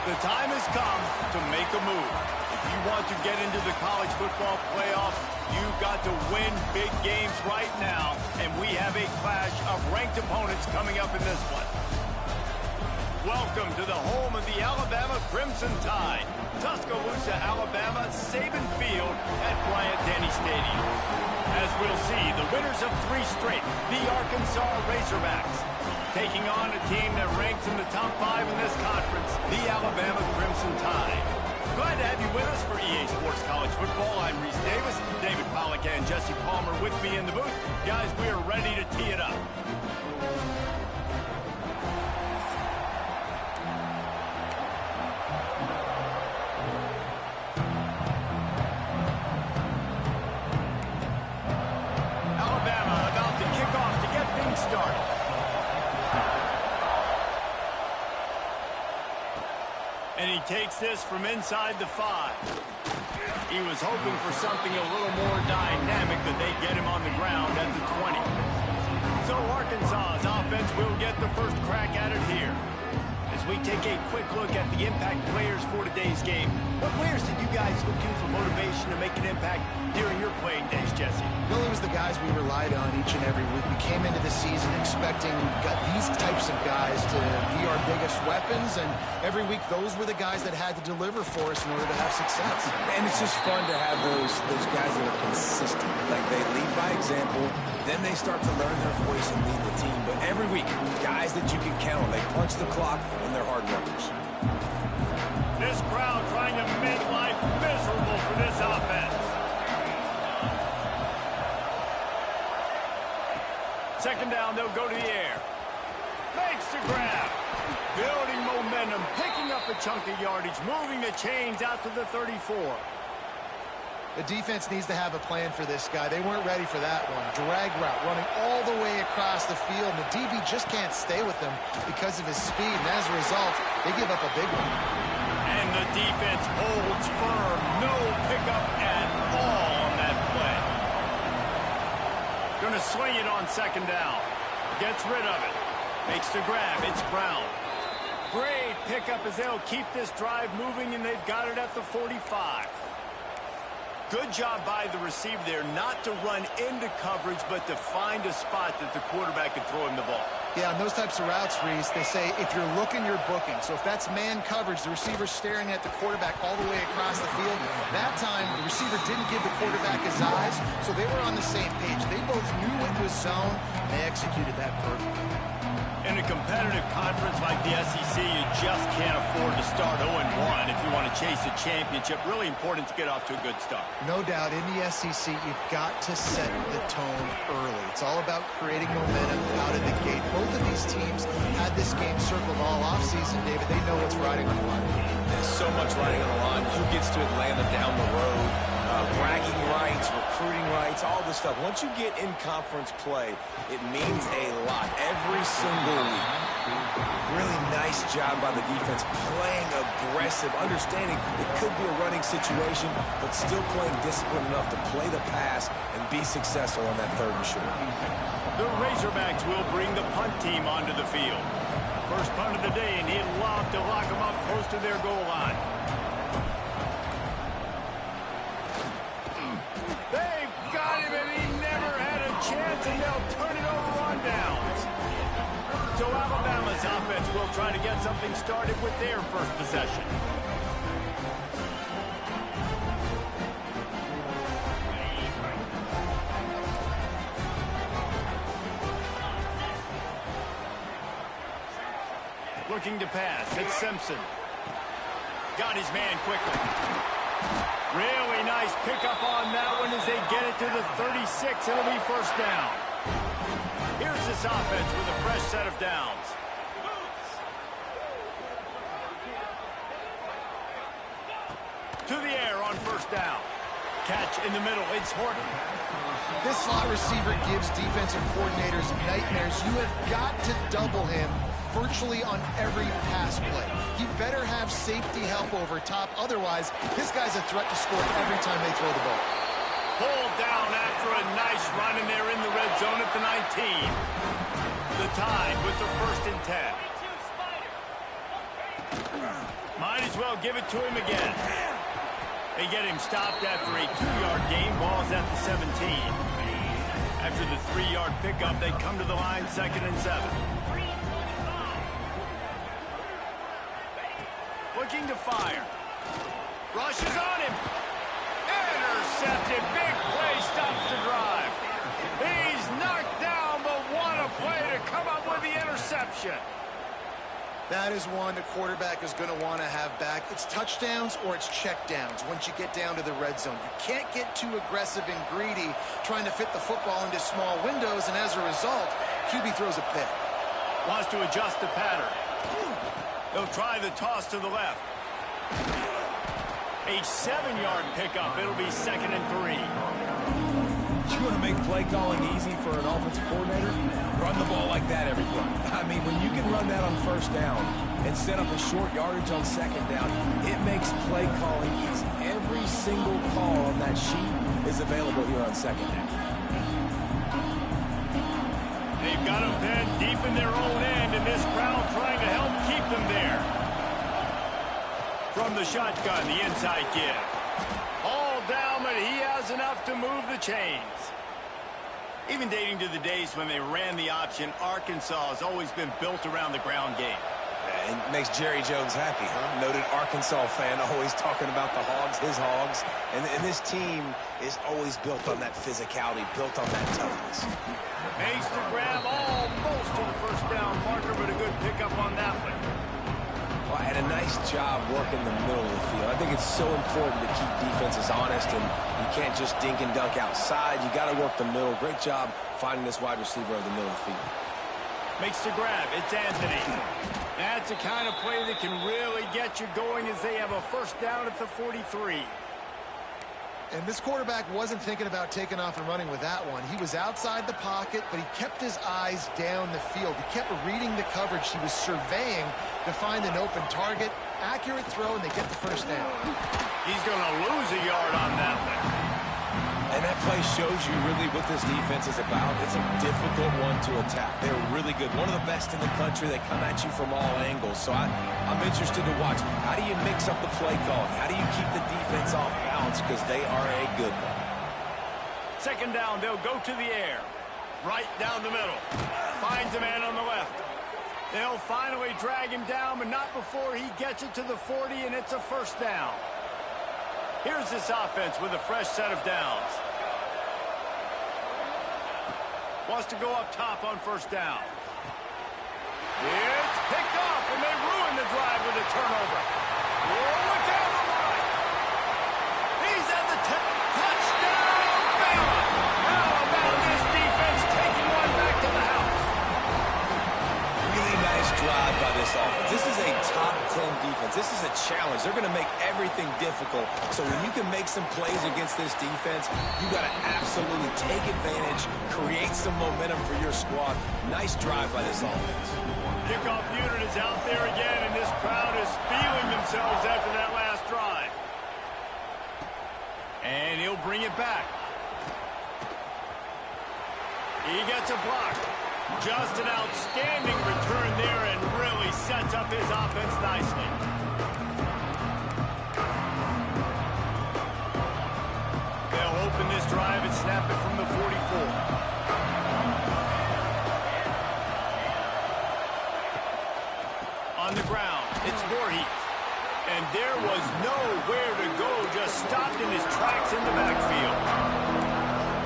The time has come to make a move. If you want to get into the college football playoffs, you've got to win big games right now, and we have a clash of ranked opponents coming up in this one. Welcome to the home of the Alabama Crimson Tide. Tuscaloosa, Alabama, Saban Field at Bryant-Denny Stadium. As we'll see, the winners of 3 straight, the Arkansas Razorbacks, taking on a team that ranks in the top 5 in this conference, the Alabama Crimson Tide. Glad to have you with us for EA Sports College Football. I'm Reese Davis, David Pollack and Jesse Palmer with me in the booth. Guys, we are ready to tee it up. And he takes this from inside the 5. He was hoping for something a little more dynamic, but they get him on the ground at the 20. So Arkansas's offense will get the first crack at it here. As we take a quick look at the impact players for today's game, what players did you guys look to for motivation to make an impact during your playing days, Jesse? Well, it was the guys we relied on each and every week. We came into the season expecting these types of guys to be our biggest weapons, and every week those were the guys that had to deliver for us in order to have success. And it's just fun to have those guys that are consistent. Like, they lead by example, then they start to learn their voice and lead the team. But every week, guys that you can count on, they punch the clock, and they're hard workers. This crowd trying to make life miserable for this offense. Second down, they'll go to the air. Makes the grab. Building momentum, picking up a chunk of yardage, moving the chains out to the 34. The defense needs to have a plan for this guy. They weren't ready for that one. Drag route, running all the way across the field. And the DB just can't stay with them because of his speed. And as a result, they give up a big one. And the defense holds firm. No pickup at all on that play. Going to swing it on second down. Gets rid of it. Makes the grab. It's Brown. Great pickup as they'll keep this drive moving, and they've got it at the 45. Good job by the receiver there not to run into coverage, but to find a spot that the quarterback can throw him the ball. Yeah, on those types of routes, Reese, they say if you're looking, you're booking. So if that's man coverage, the receiver's staring at the quarterback all the way across the field. That time, the receiver didn't give the quarterback his eyes, so they were on the same page. They both knew it was zone, and they executed that perfectly. In a competitive conference like the SEC, you just can't afford to start 0-1 if you want to chase a championship. Really important to get off to a good start. No doubt, in the SEC, you've got to set the tone early. It's all about creating momentum out of the gate. Both of these teams had this game circled all offseason, David. They know what's riding on the line. There's so much riding on the line. Who gets to Atlanta down the road? Bragging rights, recruiting rights, all this stuff. Once you get in conference play, it means a lot every single week. Really nice job by the defense, playing aggressive, understanding it could be a running situation, but still playing disciplined enough to play the pass and be successful on that 3rd and short. The Razorbacks will bring the punt team onto the field. First punt of the day, and he'd love to lock them up close to their goal line. They've got him, and he never had a chance, and they'll turn it over on downs. So Alabama's offense will try to get something started with their first possession. Looking to pass, it's Simpson. Got his man quickly. Really nice pickup on that one as they get it to the 36. It'll be first down. Here's this offense with a fresh set of downs. To the air on first down. Catch in the middle. It's Horton. This slot receiver gives defensive coordinators nightmares. You have got to double him virtually on every pass play. He better have safety help over top. Otherwise, this guy's a threat to score every time they throw the ball. Pulled down after a nice run, and they're in the red zone at the 19. The Tide with the 1st and 10. Might as well give it to him again. They get him stopped after a 2-yard gain. Ball's at the 17. After the 3-yard pickup, they come to the line, 2nd and 7. Looking to fire. Rushes on him. Intercepted. Big play stops the drive. He's knocked down, but what a play to come up with the interception. That is one the quarterback is going to want to have back. It's touchdowns or it's checkdowns once you get down to the red zone. You can't get too aggressive and greedy trying to fit the football into small windows, and as a result, QB throws a pick. Wants to adjust the pattern. They'll try the toss to the left. A 7-yard pickup. It'll be 2nd and 3. You want to make play calling easy for an offensive coordinator? Run the ball like that every play. I mean, when you can run that on 1st down and set up a short yardage on 2nd down, it makes play calling easy. Every single call on that sheet is available here on 2nd down. They've got them pinned deep in their own end, and this crowd trying to help keep them there. From the shotgun, the inside give. All down, but he has enough to move the chains. Even dating to the days when they ran the option, Arkansas has always been built around the ground game. Yeah, it makes Jerry Jones happy, huh? Noted Arkansas fan, always talking about the Hogs, his Hogs. And this team is always built on that physicality, built on that toughness. Makes the grab almost to the 1st down marker, but a good pickup on that one. Well, and a nice job working the middle of the field. I think it's so important to keep defenses honest, and you can't just dink and dunk outside. You got to work the middle. Great job finding this wide receiver over the middle of the field. Makes the grab. It's Anthony. That's the kind of play that can really get you going as they have a 1st down at the 43. And this quarterback wasn't thinking about taking off and running with that one. He was outside the pocket, but he kept his eyes down the field. He kept reading the coverage. He was surveying to find an open target. Accurate throw, and they get the 1st down. He's going to lose a yard on that one. And that play shows you really what this defense is about. It's a difficult one to attack. They're really good. One of the best in the country. They come at you from all angles. So I'm interested to watch. How do you mix up the play calling? How do you keep the defense off balance? Because they are a good one. 2nd down, they'll go to the air. Right down the middle. Finds a man on the left. They'll finally drag him down, but not before he gets it to the 40, and it's a 1st down. Here's this offense with a fresh set of downs. Wants to go up top on 1st down. It's picked off, and they ruin the drive with a turnover. Look down the line. He's at the 10. Touchdown, Bama. How about this defense taking one back to the house? Really nice drive by this offense. This is a top 10 defense. This is a challenge. They're going to make everything difficult. So when you can make some plays against this defense, you got to absolutely take advantage, create some momentum for your squad. Nice drive by this offense. Kickoff unit is out there again, and this crowd is feeling themselves after that last drive. And he'll bring it back. He gets a block. Just an outstanding return there and really sets up his offense nicely. They'll open this drive and snap it from the 44. On the ground, it's Voorhees. And there was nowhere to go, just stopped in his tracks in the backfield.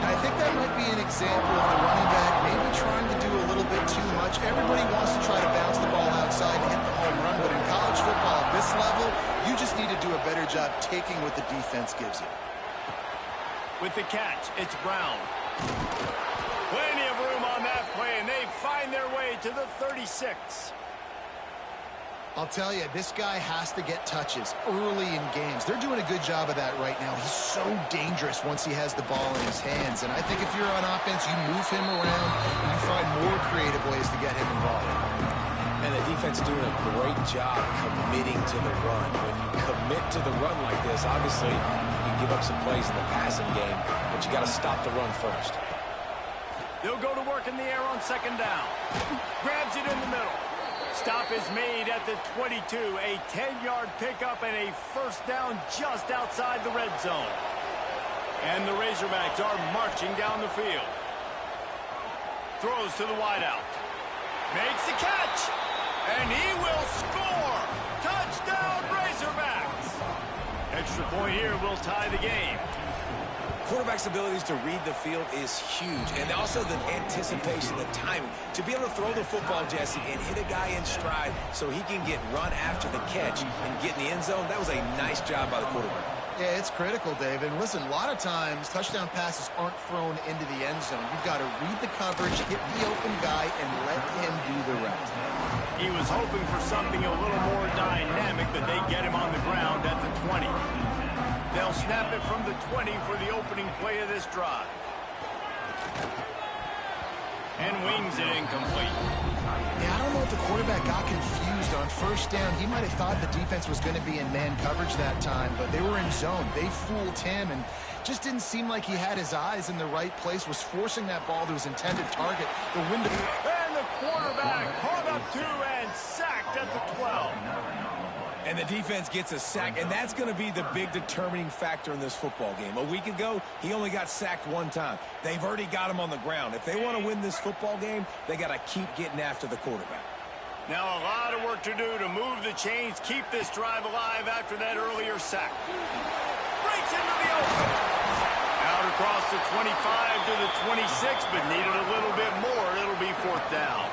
I think that might be an example of the running back maybe trying to do a little bit too much. Everybody wants to try to bounce the ball outside and hit the home run, but in college football at this level, you just need to do a better job taking what the defense gives you. With the catch, it's Brown. Plenty of room on that play, and they find their way to the 36. I'll tell you, this guy has to get touches early in games. They're doing a good job of that right now. He's so dangerous once he has the ball in his hands. And I think if you're on offense, you move him around and you find more creative ways to get him involved. And the defense doing a great job committing to the run. When you commit to the run like this, obviously you can give up some plays in the passing game, but you got to stop the run first. They'll go to work in the air on 2nd down. Grabs it in the middle. Stop is made at the 22. A 10-yard pickup and a first down just outside the red zone. And the Razorbacks are marching down the field. Throws to the wideout. Makes the catch. And he will score. Touchdown, Razorbacks. Extra point here will tie the game. Quarterback's abilities to read the field is huge, and also the anticipation, the timing. To be able to throw the football, Jesse, and hit a guy in stride so he can get run after the catch and get in the end zone, that was a nice job by the quarterback. Yeah, it's critical, David. And listen, a lot of times touchdown passes aren't thrown into the end zone. You've got to read the coverage, hit the open guy, and let him do the rest. He was hoping for something a little more dynamic, but they get him on the ground at the 20. They'll snap it from the 20 for the opening play of this drive. And wings it incomplete. Yeah, I don't know if the quarterback got confused on first down. He might have thought the defense was going to be in man coverage that time, but they were in zone. They fooled him and just didn't seem like he had his eyes in the right place, was forcing that ball to his intended target. The window. And the quarterback caught up to and sacked at the 12. And the defense gets a sack, and that's going to be the big determining factor in this football game. A week ago, he only got sacked one time. They've already got him on the ground. If they want to win this football game, they got to keep getting after the quarterback. Now a lot of work to do to move the chains, keep this drive alive after that earlier sack. Breaks into the open. Out across the 25 to the 26, but needed a little bit more. It'll be fourth down.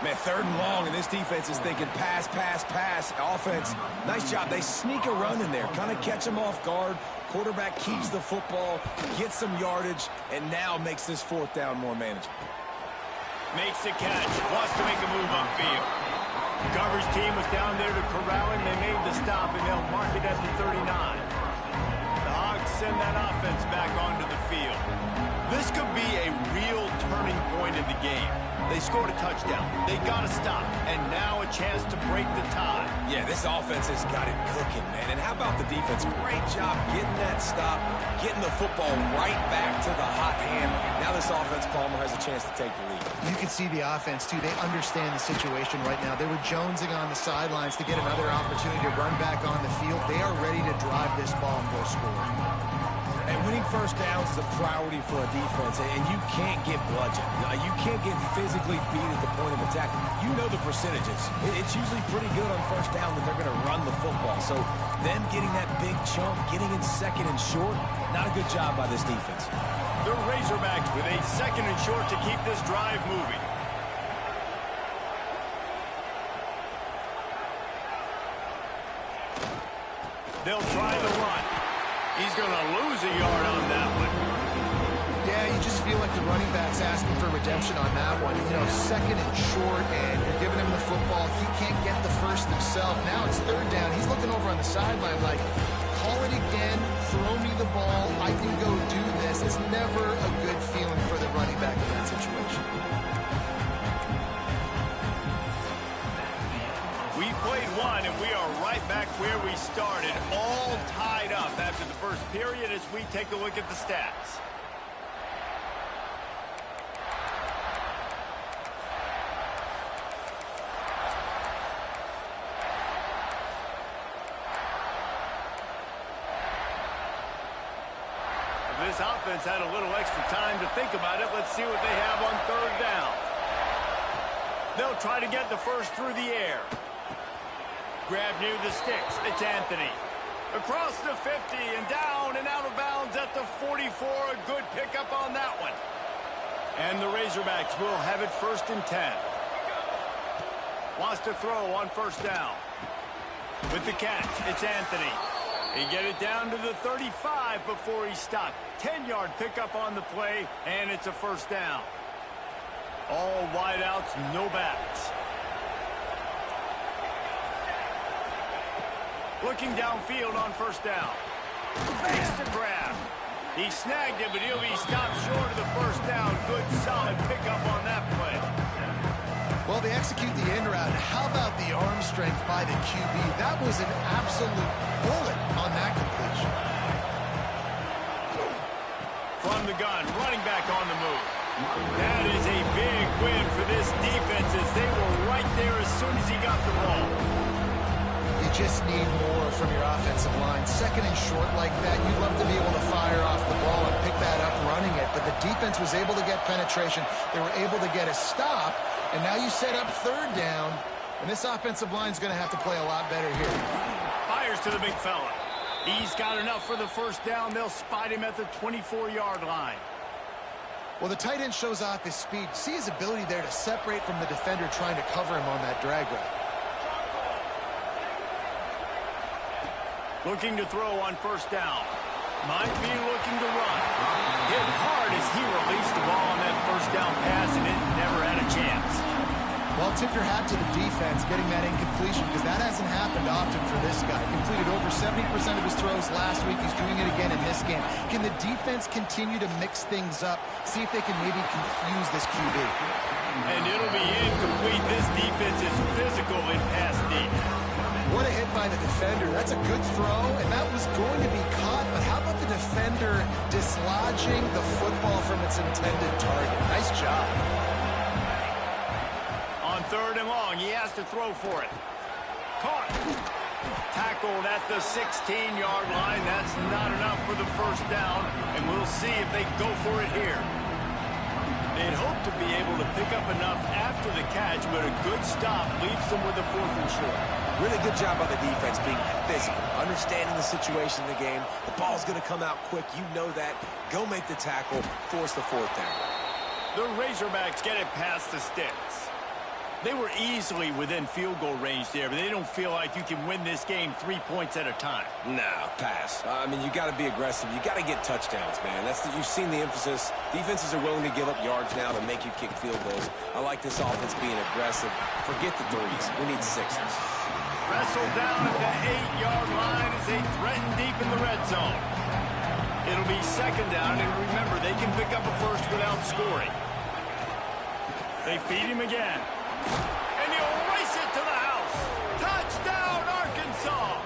Man, third and long, and this defense is thinking pass, pass, pass. Offense, nice job. They sneak a run in there, kind of catch them off guard. Quarterback keeps the football, gets some yardage, and now makes this fourth down more manageable. Makes the catch, wants to make a move upfield. The coverage team was down there to corral him. They made the stop, and they'll mark it at the 39. The Hogs send that offense back onto the field. This could be a real turning point in the game. They scored a touchdown. They got to stop. And now a chance to break the tie. Yeah, this offense has got it cooking, man. And how about the defense? Great job getting that stop, getting the football right back to the hot hand. Now this offense, Palmer, has a chance to take the lead. You can see the offense, too. They understand the situation right now. They were jonesing on the sidelines to get another opportunity to run back on the field. They are ready to drive this ball and go score. And winning first downs is a priority for a defense, and you can't get bludgeoned. You can't get physically beat at the point of attack. You know the percentages. It's usually pretty good on first down that they're going to run the football. So them getting that big chunk, getting in second and short, not a good job by this defense. The Razorbacks with a second and short to keep this drive moving. They'll try the run. He's going to lose a yard on that one. Yeah, you just feel like the running back's asking for redemption on that one. You know, second and short, and you're giving him the football. He can't get the first himself. Now it's third down. He's looking over on the sideline like, call it again, throw me the ball, I can go do this. It's never a good feeling for the running back in that situation. We played one, and we are right back where we started, all tied up after the first period as we take a look at the stats. This offense had a little extra time to think about it. Let's see what they have on third down. They'll try to get the first through the air. Grab near the sticks. It's Anthony. Across the 50 and down and out of bounds at the 44. A good pickup on that one. And the Razorbacks will have it first and 10. Wants to throw on first down. With the catch, it's Anthony. He get it down to the 35 before he stopped. 10-yard pickup on the play, and it's a first down. All wideouts, no backs. Looking downfield on first down. Makes the grab. He snagged it, but he'll be stopped short of the first down. Good, solid pickup on that play. Well, they execute the end route. How about the arm strength by the QB? That was an absolute bullet on that completion. From the gun, running back on the move. That is a big win for this defense as they were right there as soon as he got the ball. You just need more from your offensive line. Second and short like that, you'd love to be able to fire off the ball and pick that up running it, but the defense was able to get penetration. They were able to get a stop, and now you set up third down, and this offensive line is going to have to play a lot better here. Fires to the big fella. He's got enough for the first down. They'll spot him at the 24-yard line. Well, the tight end shows off his speed. See his ability there to separate from the defender trying to cover him on that drag route. Looking to throw on first down. Might be looking to run. Hit hard as he released the ball on that first down pass, and it never had a chance. Well, tip your hat to the defense getting that incompletion because that hasn't happened often for this guy. Completed over 70% of his throws last week. He's doing it again in this game. Can the defense continue to mix things up? See if they can maybe confuse this QB. And it'll be incomplete. This defense is physical in pass deep. What a hit by the defender. That's a good throw, and that was going to be caught, but how about the defender dislodging the football from its intended target? Nice job. On third and long, he has to throw for it. Caught. Tackled at the 16-yard line. That's not enough for the first down, and we'll see if they go for it here. They'd hope to be able to pick up enough after the catch, but a good stop leaves them with a fourth and short. Really good job by the defense being physical, understanding the situation in the game. The ball's going to come out quick. You know that. Go make the tackle, force the fourth down. The Razorbacks get it past the sticks. They were easily within field goal range there, but they don't feel like you can win this game 3 points at a time. Nah, pass. I mean, you got to be aggressive. You got to get touchdowns, man. You've seen the emphasis. Defenses are willing to give up yards now to make you kick field goals. I like this offense being aggressive. Forget the threes. We need sixes. Wrestled down at the 8-yard line as they threaten deep in the red zone. It'll be second down, and remember, they can pick up a first without scoring. They feed him again. And he'll race it to the house. Touchdown, Arkansas!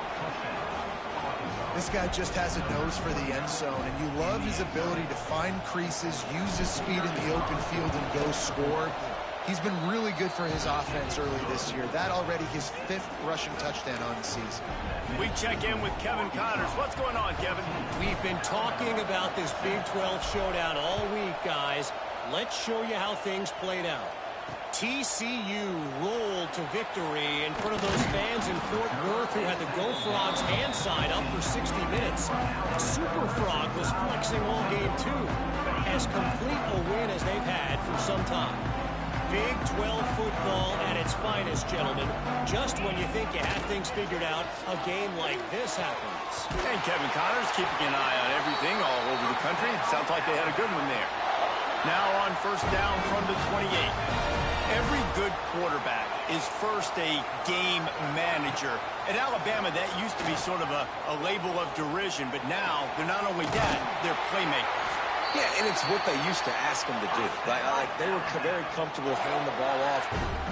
This guy just has a nose for the end zone, and you love his ability to find creases, use his speed in the open field, and go score. He's been really good for his offense early this year. That already his 5th rushing touchdown on the season. We check in with Kevin Connors. What's going on, Kevin? We've been talking about this Big 12 showdown all week, guys. Let's show you how things played out. TCU rolled to victory in front of those fans in Fort Worth who had the Go Frogs hand side up for 60 minutes. Super Frog was flexing all game too. As complete a win as they've had for some time. Big 12 football at its finest, gentlemen. Just when you think you have things figured out, a game like this happens. And Kevin Connors keeping an eye on everything all over the country. Sounds like they had a good one there. Now on first down from the 28. Every good quarterback is first a game manager. At Alabama, that used to be sort of a label of derision, but now they're not only that, they're playmakers. Yeah, and it's what they used to ask them to do. Like they were very comfortable handing the ball off,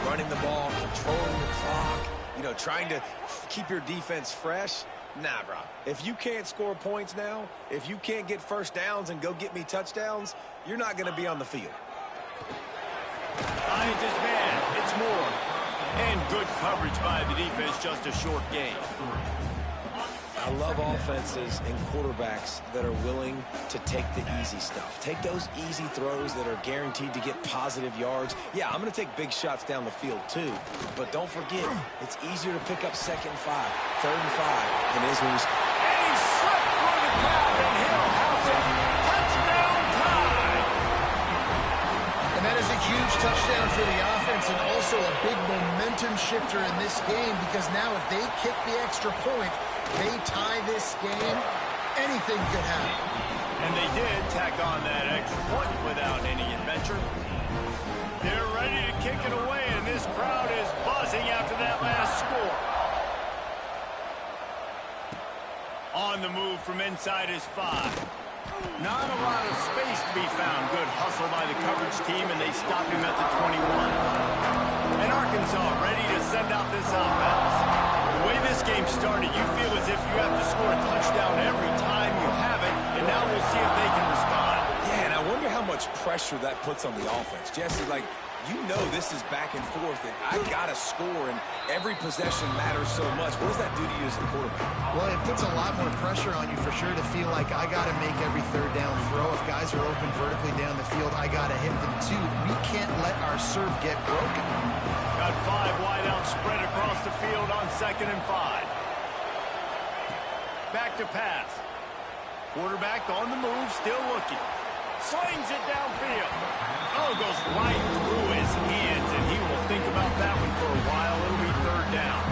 running the ball, controlling the clock, trying to keep your defense fresh. Nah, bro. If you can't score points now, if you can't get first downs and go get me touchdowns, you're not going to be on the field. Behind his man, it's Moore. And good coverage by the defense, just a short game. I love offenses and quarterbacks that are willing to take the easy stuff. Take those easy throws that are guaranteed to get positive yards. Yeah, I'm going to take big shots down the field too. But don't forget, it's easier to pick up 2nd and 5, 3rd and 5 than it is when you... And he slipped through the crowd, and he'll have it. Touchdown time! And that is a huge touchdown for the offense and also a big momentum shifter in this game because now if they kick the extra point, they tie this game, anything could happen. And they did tack on that extra point without any adventure. They're ready to kick it away, and this crowd is buzzing after that last score. On the move from inside his 5. Not a lot of space to be found. Good hustle by the coverage team, and they stop him at the 21. And Arkansas ready to send out this offense. The way this game started, you feel as if you have to score a touchdown every time you have it, and now we'll see if they can respond. Yeah, and I wonder how much much pressure that puts on the offense. Jesse, like, you know this is back and forth, and I got to score, and every possession matters so much. What does that do to you as a quarterback? Well, it puts a lot more pressure on you for sure to feel like I got to make every third down throw. If guys are open vertically down the field, I got to hit them too. We can't let our serve get broken. Got 5 wide out spread across the field on 2nd and 5. Back to pass. Quarterback on the move, still looking. Slings it downfield. Oh, goes right through his hands, and he will think about that one for a while. It'll be 3rd down.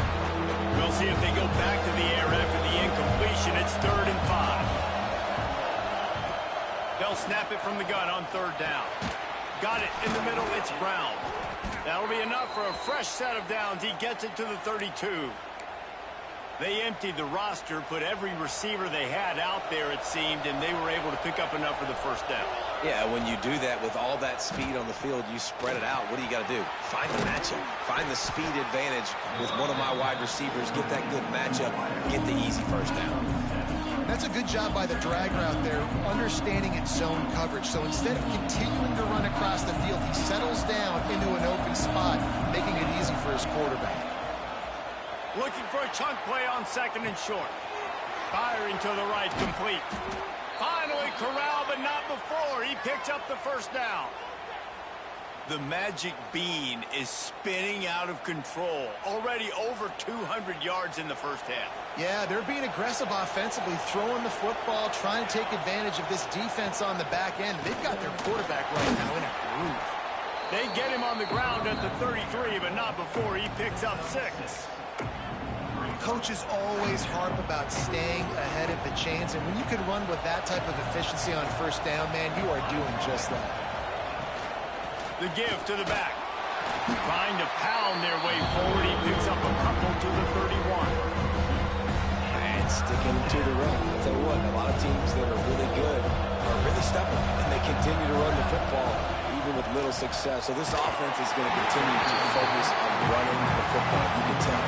We'll see if they go back to the air after the incompletion. It's 3rd and 5. They'll snap it from the gun on 3rd down. Got it in the middle. It's Brown. That'll be enough for a fresh set of downs. He gets it to the 32. They emptied the roster, put every receiver they had out there, it seemed, and they were able to pick up enough for the 1st down. Yeah, when you do that with all that speed on the field, you spread it out. What do you got to do? Find the matchup. Find the speed advantage with one of my wide receivers. Get that good matchup. Get the easy 1st down. That's a good job by the drag route there, understanding its zone coverage. So instead of continuing to run across the field, he settles down into an open spot, making it easy for his quarterback. Looking for a chunk play on 2nd and short. Firing to the right, complete. Finally corralled, but not before. He picks up the 1st down. The magic bean is spinning out of control. Already over 200 yards in the 1st half. Yeah, they're being aggressive offensively, throwing the football, trying to take advantage of this defense on the back end. They've got their quarterback right now in a groove. They get him on the ground at the 33, but not before he picks up 6. Coaches always harp about staying ahead of the chains, and when you can run with that type of efficiency on 1st down, man, you are doing just that. The give to the back. Trying to pound their way forward. He picks up a couple to the 31. And sticking to the run. I'll tell you what, a lot of teams that are really good are really stubborn, and they continue to run the football even with little success. So this offense is going to continue to focus on running the football. You can tell.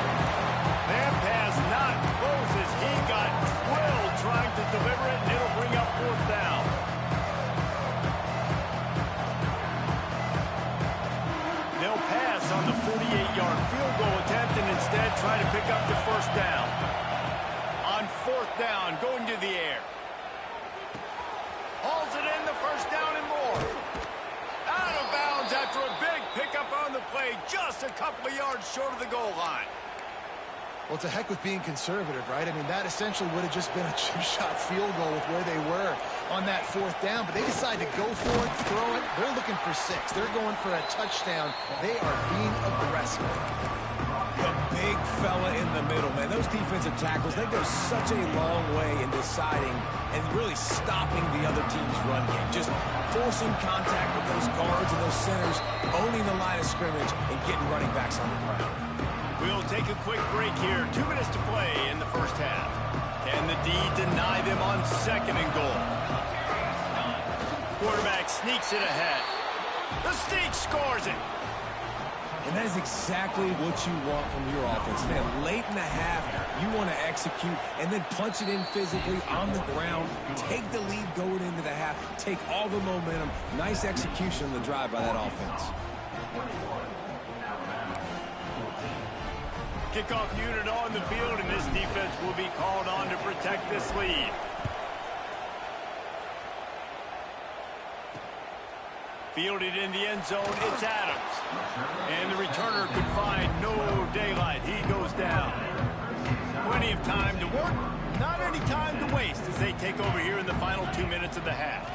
That pass not close as he got drilled trying to deliver it, and it'll bring up 4th down. They'll pass on the 48-yard field goal attempt and instead try to pick up the 1st down. On 4th down, going to the air. Hauls it in, the 1st down and more. Out of bounds after a big pickup on the play, just a couple of yards short of the goal line. Well, to heck with being conservative, right? I mean, that essentially would have just been a chip-shot field goal with where they were on that 4th down. But they decide to go for it, throw it. They're looking for 6. They're going for a touchdown. They are being aggressive. The big fella in the middle, man. Those defensive tackles, they go such a long way in deciding and really stopping the other team's run game. Just forcing contact with those guards and those centers, owning the line of scrimmage, and getting running backs on the ground. We'll take a quick break here. 2 minutes to play in the 1st half. Can the D deny them on 2nd and goal? Quarterback sneaks it ahead. The sneak scores it. And that is exactly what you want from your offense. Man, late in the half, you want to execute and then punch it in physically on the ground. Take the lead going into the half. Take all the momentum. Nice execution on the drive by that offense. Kickoff unit on the field, and this defense will be called on to protect this lead. Fielded in the end zone, it's Adams. And the returner could find no daylight. He goes down. Plenty of time to work, not any time to waste as they take over here in the final 2 minutes of the half.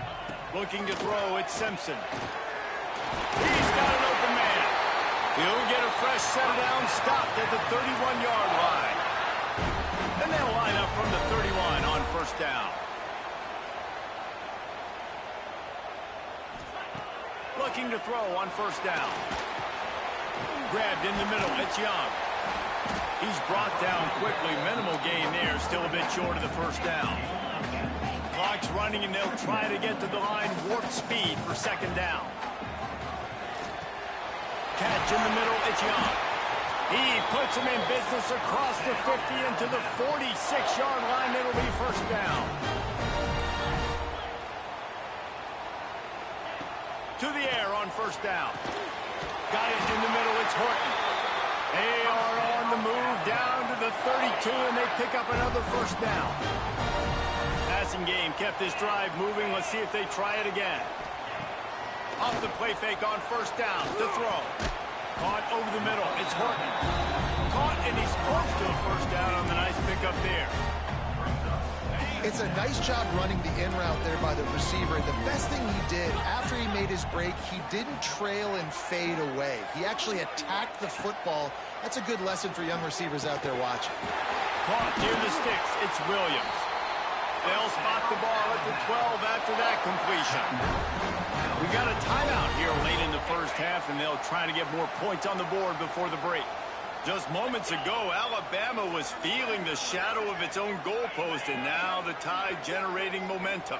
Looking to throw, it's Simpson. He's got an open man. He'll get a fresh set of downs, stopped at the 31-yard line. And they'll line up from the 31 on 1st down. Looking to throw on 1st down. Grabbed in the middle, it's Young. He's brought down quickly. Minimal gain there, still a bit short of the 1st down. Clock's running, and they'll try to get to the line, warp speed for 2nd down. Catch in the middle, it's Young. He puts him in business across the 50 into the 46-yard line. It'll be 1st down. to the air on first down. Got it in the middle. It's Horton. They are on the move down to the 32, and they pick up another first down. Passing game kept this drive moving. Let's see if they try it again. Off the play fake on first down to throw. Caught over the middle. It's Horton. Caught, and he's close to a first down on the nice pickup there. It's a nice job running the in route there by the receiver. The best thing he did after he made his break, he didn't trail and fade away. He actually attacked the football. That's a good lesson for young receivers out there watching. Caught near the sticks. It's Williams. They'll spot the ball at the 12 after that completion. We got a timeout here late in the first half, and they'll try to get more points on the board before the break. Just moments ago, Alabama was feeling the shadow of its own goalpost, and now the Tide generating momentum.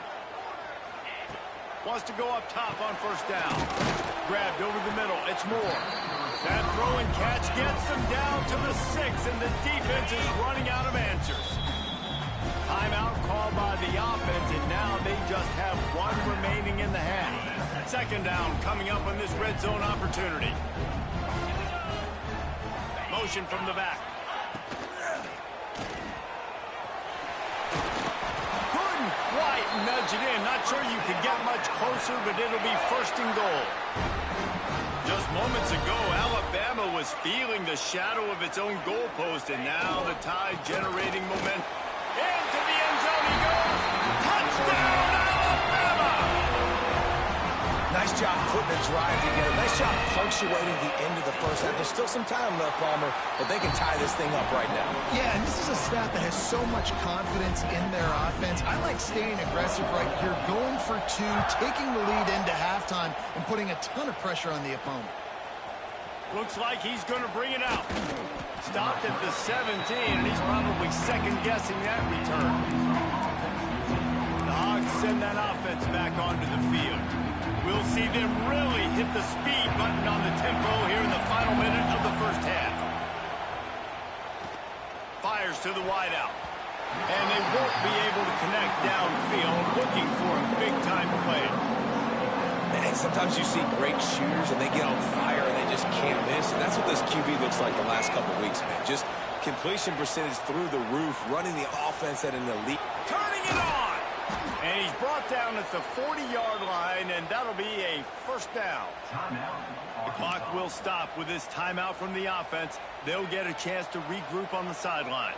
Wants to go up top on first down. Grabbed over the middle. It's Moore. That throw and catch gets them down to the 6, and the defense is running out of answers. Timeout called by the offense, and now they just have one remaining in the half. Second down coming up on this red zone opportunity. Motion from the back. Couldn't quite nudge it in. Not sure you could get much closer, but it'll be first and goal. Just moments ago, Alabama was feeling the shadow of its own goalpost, and now the Tide generating momentum. Into the end zone he goes. Touchdown, Alabama! Nice job putting the drive together. Nice job punctuating the end of the first half. There's still some time left, Palmer, but they can tie this thing up right now. Yeah, and this is a staff that has so much confidence in their offense. I like staying aggressive right here, going for two, taking the lead into halftime, and putting a ton of pressure on the opponent. Looks like he's going to bring it out. Stopped at the 17, and he's probably second-guessing that return. The Hogs send that offense back onto the field. We'll see them really hit the speed button on the tempo here in the final minute of the first half. Fires to the wideout. And they won't be able to connect downfield, looking for a big-time play. Man, sometimes you see great shooters and they get on fire and they just can't miss. And that's what this QB looks like the last couple of weeks, man. Just completion percentage through the roof, running the offense at an elite. Turning it on! And he's brought down at the 40-yard line, and that'll be a first down. The clock will stop with this timeout from the offense. They'll get a chance to regroup on the sideline.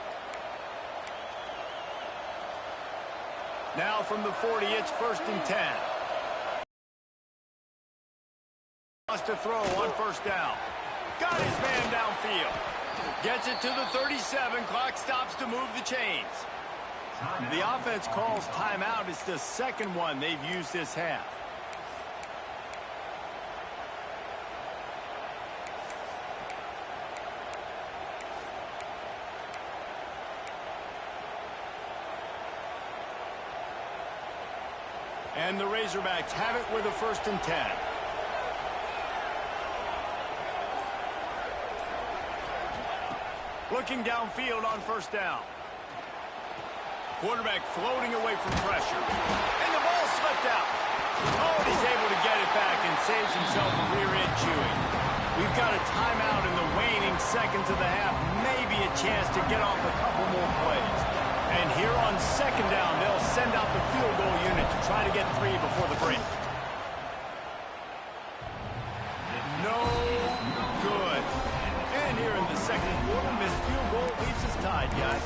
Now from the 40, it's first and 10. Wants to throw on first down. Got his man downfield. Gets it to the 37. Clock stops to move the chains. The offense calls timeout. It's the second one they've used this half. And the Razorbacks have it with a first and 10. Looking downfield on first down. Quarterback floating away from pressure. And the ball slipped out. Oh, and he's able to get it back and saves himself a rear end chewing. We've got a timeout in the waning seconds of the half. Maybe a chance to get off a couple more plays. And here on second down, they'll send out the field goal unit to try to get 3 before the break. No good. And here in the second quarter, this field goal leaves us tied, guys.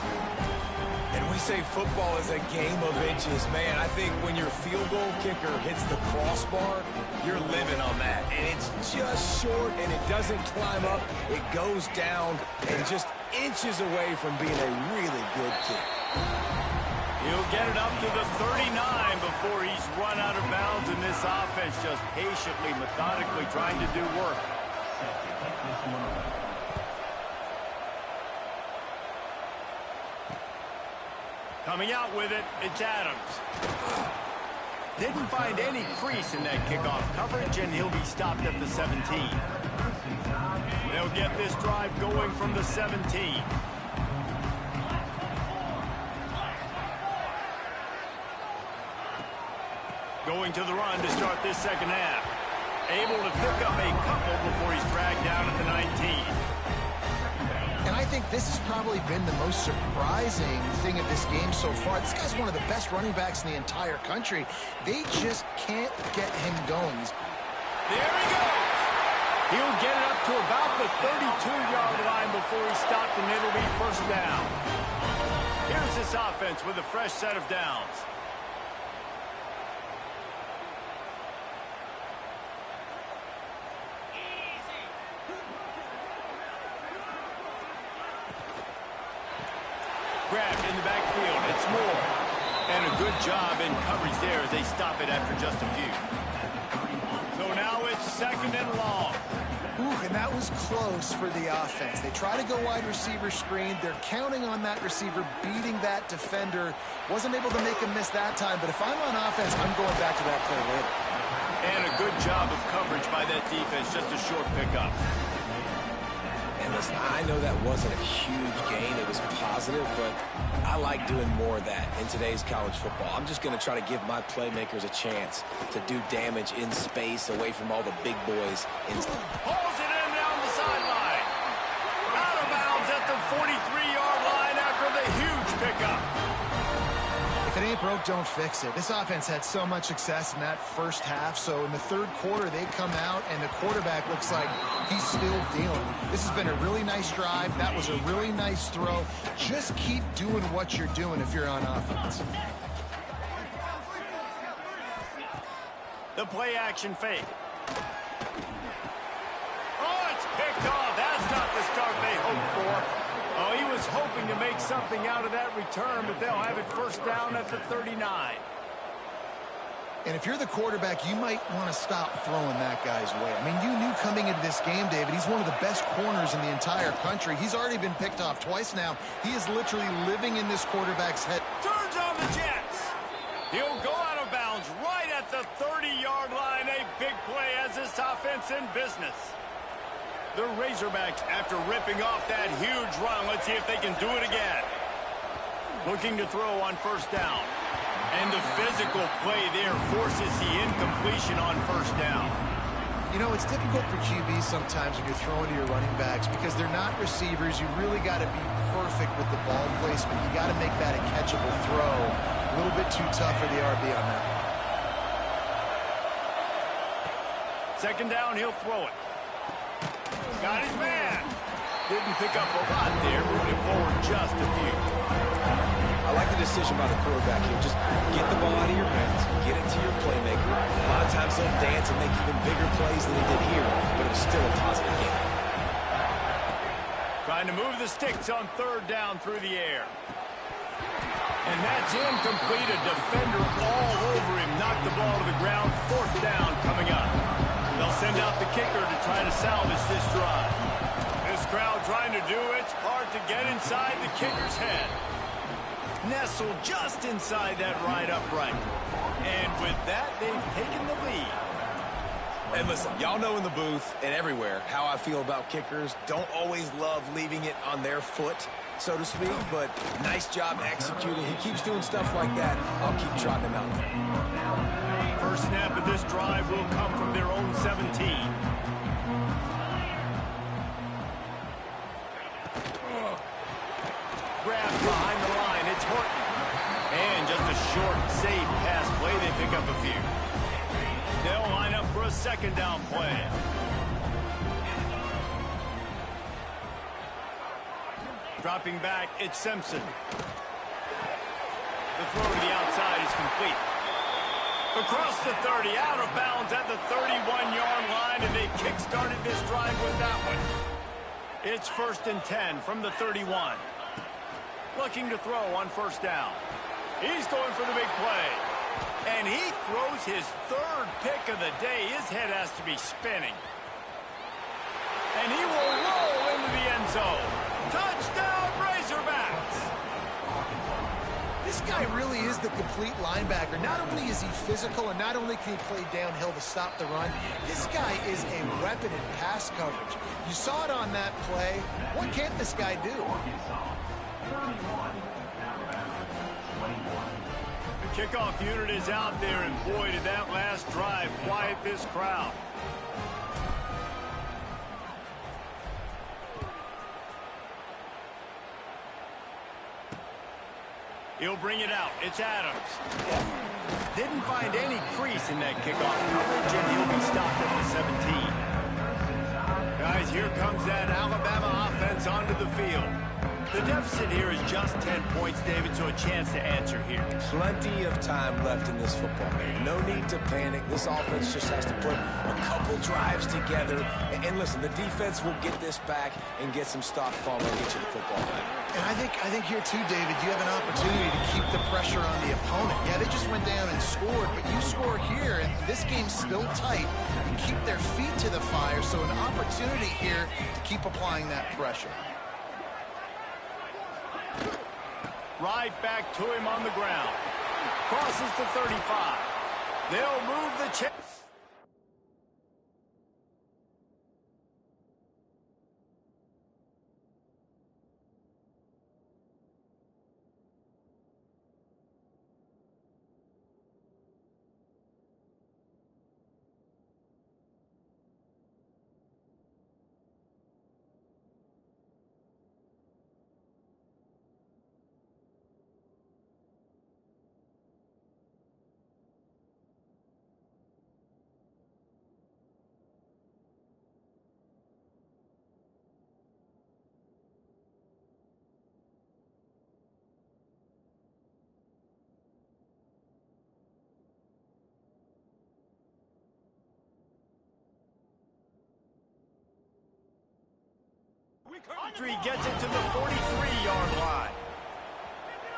And we say football is a game of inches. Man, I think when your field goal kicker hits the crossbar, you're living on that. And it's just short, and it doesn't climb up. It goes down and just inches away from being a really good kick. He'll get it up to the 39 before he's run out of bounds, and this offense just patiently, methodically trying to do work. Coming out with it, it's Adams. Didn't find any crease in that kickoff coverage, and he'll be stopped at the 17. They'll get this drive going from the 17. Going to the run to start this second half. able to pick up a couple before he's dragged down at the 19. And I think this has probably been the most surprising thing of this game so far. This guy's one of the best running backs in the entire country. They just can't get him going. There he goes. He'll get it up to about the 32-yard line before he stopped, and it'll be first down. Here's this offense with a fresh set of downs. Grabbed in the backfield. It's Moore. And a good job in coverage there as they stop it after just a few. So now it's second and long. Ooh, and that was close for the offense. They try to go wide receiver screen. They're counting on that receiver beating that defender. Wasn't able to make him miss that time, but if I'm on offense, I'm going back to that play later. And a good job of coverage by that defense. Just a short pickup. And listen, I know that wasn't a huge gain. It was positive, but I like doing more of that in today's college football. I'm just going to try to give my playmakers a chance to do damage in space away from all the big boys. Pulls it in down the sideline. Out of bounds at the 43-yard line after the huge pickup. If it ain't broke, don't fix it. This offense had so much success in that first half, so in the third quarter, they come out, and the quarterback looks like he's still dealing. This has been a really nice drive. That was a really nice throw. Just keep doing what you're doing if you're on offense. The play-action fake. Oh, it's picked off. That's not the start they hoped for. Oh, he was hoping to make something out of that return, but they'll have it first down at the 39. And if you're the quarterback, you might want to stop throwing that guy's way. I mean, you knew coming into this game, David, he's one of the best corners in the entire country. He's already been picked off twice now. He is literally living in this quarterback's head. Turns on the Jets. He'll go out of bounds right at the 30-yard line. A big play as this offense in business. The Razorbacks, after ripping off that huge run, let's see if they can do it again. Looking to throw on first down. And the physical play there forces the incompletion on first down. You know, it's difficult for QBs sometimes when you're throwing to your running backs because they're not receivers. You really got to be perfect with the ball placement. You got to make that a catchable throw. A little bit too tough for the RB on that. Second down, he'll throw it. Got his man. Didn't pick up a lot there, moving forward just a few. I like the decision by the quarterback here. Just get the ball out of your hands, get it to your playmaker. A lot of times they'll dance and make even bigger plays than they did here, but it was still a positive game. Trying to move the sticks on third down through the air. And that's incomplete. A defender all over him. Knocked the ball to the ground. Fourth down coming up. They'll send out the kicker to try to salvage this drive. This crowd trying to do it's hard to get inside the kicker's head. Nestled just inside that right upright. And with that, they've taken the lead. And listen, y'all know in the booth and everywhere how I feel about kickers. Don't always love leaving it on their foot, so to speak, but nice job executing. He keeps doing stuff like that. I'll keep trotting him out there. First snap of this drive will come from their own 17. Grabbed behind the line. It's Horton. And just a short, safe pass play. They pick up a few. They'll line up for a second down play. Dropping back, it's Simpson. The throw to the outside is complete. Across the 30, out of bounds at the 31-yard line, and they kick-started this drive with that one. It's 1st and 10 from the 31. Looking to throw on first down. He's going for the big play. And he throws his third pick of the day. His head has to be spinning. And he will roll into the end zone. Touchdown, Razorbacks! This guy really is the complete linebacker. Not only is he physical and not only can he play downhill to stop the run, this guy is a weapon in pass coverage. You saw it on that play. What can't this guy do? The kickoff unit is out there, and boy, did that last drive quiet like this crowd. He'll bring it out. It's Adams. Didn't find any crease in that kickoff coverage, and he'll be stopped at the 17. Guys, here comes that Alabama offense onto the field. The deficit here is just 10 points, David, so a chance to answer here. Plenty of time left in this football game. No need to panic. This offense just has to put a couple drives together. And listen, the defense will get this back and get some stop form and get you the football back. And I think here too, David, you have an opportunity to keep the pressure on the opponent. Yeah, they just went down and scored, but you score here, and this game's still tight. You keep their feet to the fire, so an opportunity here to keep applying that pressure. Right back to him on the ground. Crosses to 35. They'll move the chain. He gets it to the 43-yard line.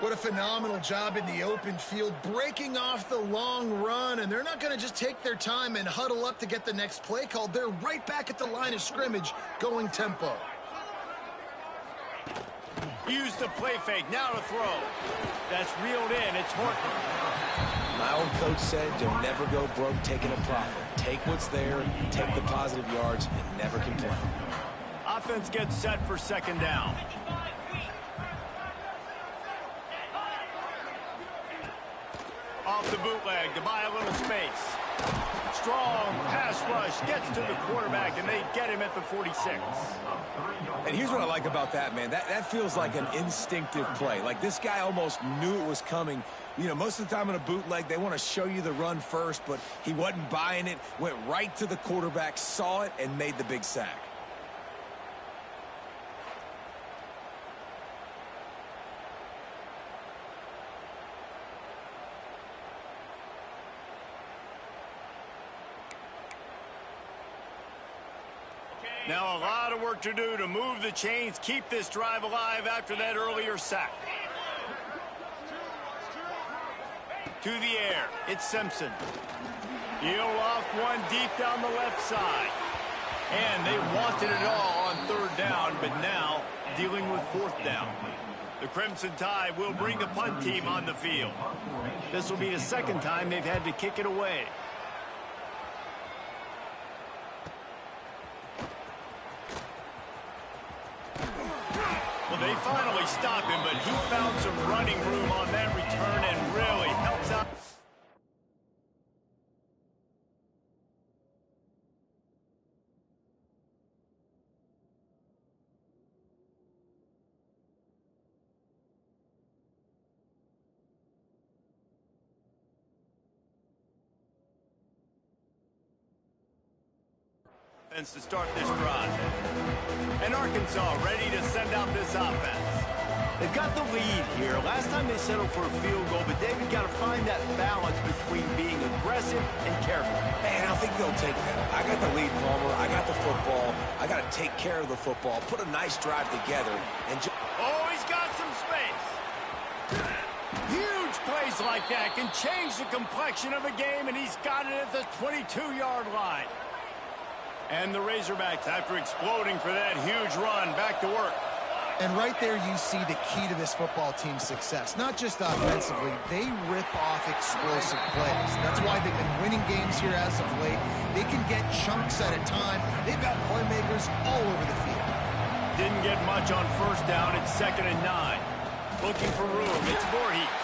What a phenomenal job in the open field, breaking off the long run, and they're not going to just take their time and huddle up to get the next play called. They're right back at the line of scrimmage, going tempo. Used the play fake, now to throw. That's reeled in, it's Horton. My old coach said you'll never go broke taking a profit. Take what's there, take the positive yards, and never complain. Offense gets set for second down. Off the bootleg to buy a little space. Strong pass rush gets to the quarterback, and they get him at the 46. And here's what I like about that, man. That feels like an instinctive play. Like this guy almost knew it was coming. You know, most of the time in a bootleg, they want to show you the run first, but he wasn't buying it, went right to the quarterback, saw it, and made the big sack. Now a lot of work to do to move the chains, keep this drive alive after that earlier sack. To the air, it's Simpson. He'll loft one deep down the left side. And they wanted it all on third down, but now dealing with fourth down. The Crimson Tide will bring the punt team on the field. This will be the second time they've had to kick it away. Well, they finally stop him, but he found some running room on that return and really helps out. To start this drive. And Arkansas ready to send out this offense. They've got the lead here. Last time they settled for a field goal, but David got to find that balance between being aggressive and careful. Man, I think they'll take that. I got the lead, Palmer. I got the football. I got to take care of the football, put a nice drive together, and oh, he's got some space. Huge plays like that can change the complexion of a game, and he's got it at the 22-yard line. And the Razorbacks, after exploding for that huge run, back to work. And right there you see the key to this football team's success. Not just offensively, they rip off explosive plays. That's why they've been winning games here as of late. They can get chunks at a time. They've got playmakers all over the field. Didn't get much on first down. It's 2nd and 9. Looking for room. It's Voorhees.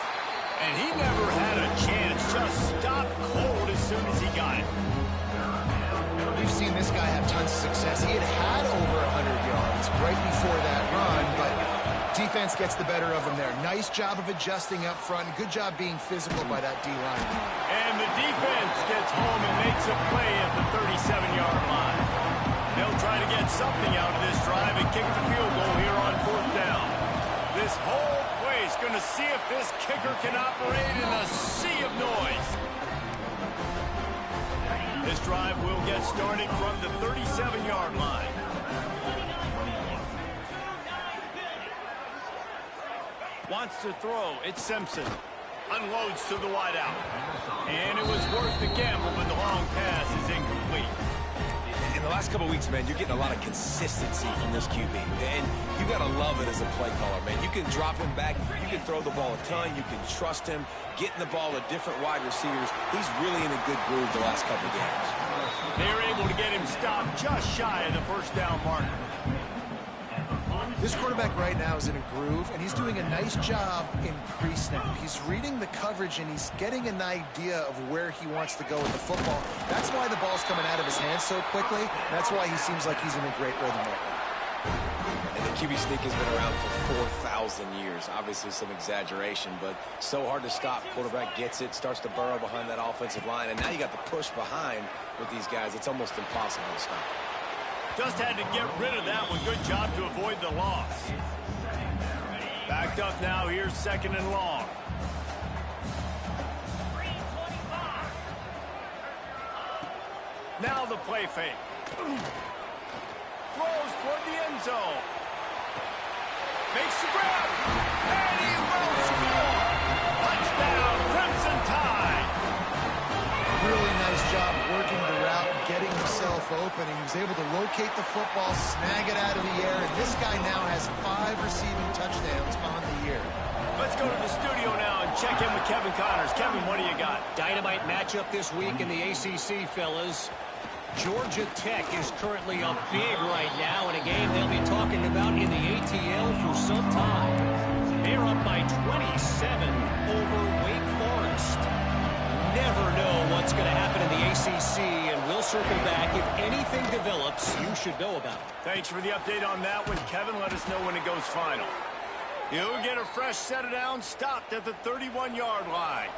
And he never had a chance. Just stopped cold as soon as he got it. guy have tons of success. He had over 100 yards right before that run, but defense gets the better of him there. Nice job of adjusting up front. Good job being physical by that D-line. And the defense gets home and makes a play at the 37-yard line. They'll try to get something out of this drive and kick the field goal here on 4th down. This whole play is going to see if this kicker can operate in a sea of noise. This drive will get started from the 37-yard line. Wants to throw. It's Simpson. Unloads to the wideout. And it was worth the gamble, but the long pass is incomplete. In the last couple of weeks, man, you're getting a lot of consistency from this QB. And you got to love it as a play caller, man. You can drop him back. You can throw the ball a ton. You can trust him. Getting the ball to different wide receivers. He's really in a good groove the last couple of games. They're able to get him stopped just shy of the 1st down marker. This quarterback right now is in a groove, and he's doing a nice job in pre-snap. He's reading the coverage, and he's getting an idea of where he wants to go with the football. That's why the ball's coming out of his hands so quickly. That's why he seems like he's in a great rhythm right now. And the QB sneak has been around for 4,000 years. Obviously some exaggeration, but so hard to stop. Quarterback gets it, starts to burrow behind that offensive line, and now you got the push behind with these guys. It's almost impossible to stop. Just had to get rid of that one. Good job to avoid the loss. Backed up now. Here's 2nd and long. Now the play fake. Throws toward the end zone. Makes the grab. And he will score. Touchdown, Crimson Tide. Really nice job working the route, getting himself open, and he was able to locate the football, snag it out of the air, and this guy now has 5 receiving touchdowns on the year. Let's go to the studio now and check in with Kevin Connors. Kevin, what do you got? Dynamite matchup this week in the ACC, fellas. Georgia Tech is currently up big right now in a game they'll be talking about in the ATL for some time. They're up by 27 over Wake Forest. Never know what's going to happen in the ACC, and we'll circle back. If anything develops, you should know about it. Thanks for the update on that one, Kevin. Let us know when it goes final. He'll get a fresh set of downs, stopped at the 31-yard line.